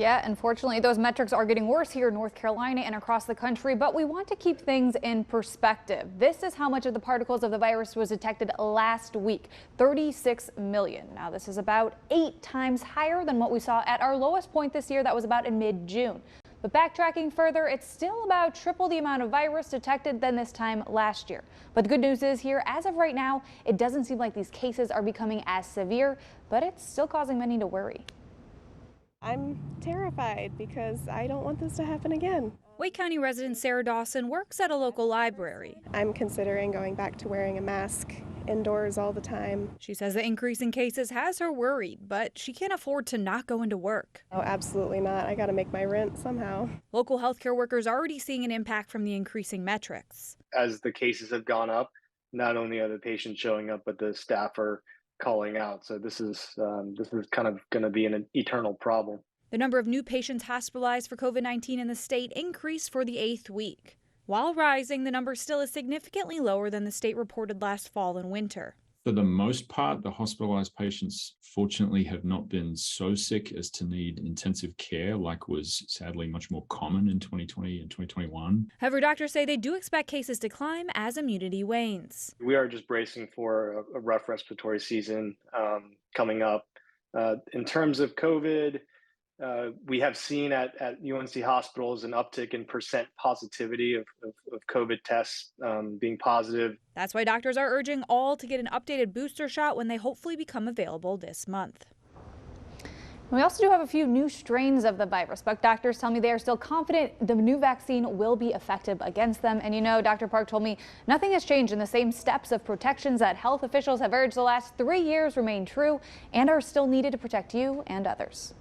Yeah, unfortunately, those metrics are getting worse here in North Carolina and across the country, but we want to keep things in perspective. This is how much of the particles of the virus was detected last week, 36 million. Now, this is about 8 times higher than what we saw at our lowest point this year. That was about in mid-June. But backtracking further, it's still about triple the amount of virus detected than this time last year. But the good news is here, as of right now, it doesn't seem like these cases are becoming as severe, but it's still causing many to worry. I'm terrified because I don't want this to happen again. Wake County resident Sarah Dawson works at a local library. I'm considering going back to wearing a mask indoors all the time. She says the increase in cases has her worried, but she can't afford to not go into work. Oh, absolutely not. I got to make my rent somehow. Local healthcare workers are already seeing an impact from the increasing metrics. As the cases have gone up, not only are the patients showing up, but the staff are calling out. So this is kind of going to be an eternal problem. The number of new patients hospitalized for COVID-19 in the state increased for the 8th week. While rising, the number still is significantly lower than the state reported last fall and winter. For the most part, the hospitalized patients fortunately have not been so sick as to need intensive care like was sadly much more common in 2020 and 2021. However, doctors say they do expect cases to climb as immunity wanes. We are just bracing for a rough respiratory season coming up. In terms of COVID, we have seen at UNC hospitals an uptick in percent positivity of COVID tests being positive. That's why doctors are urging all to get an updated booster shot when they hopefully become available this month. We also do have a few new strains of the virus, but doctors tell me they are still confident the new vaccine will be effective against them. And you know, Dr. Park told me nothing has changed, and the same steps of protections that health officials have urged the last 3 years remain true and are still needed to protect you and others.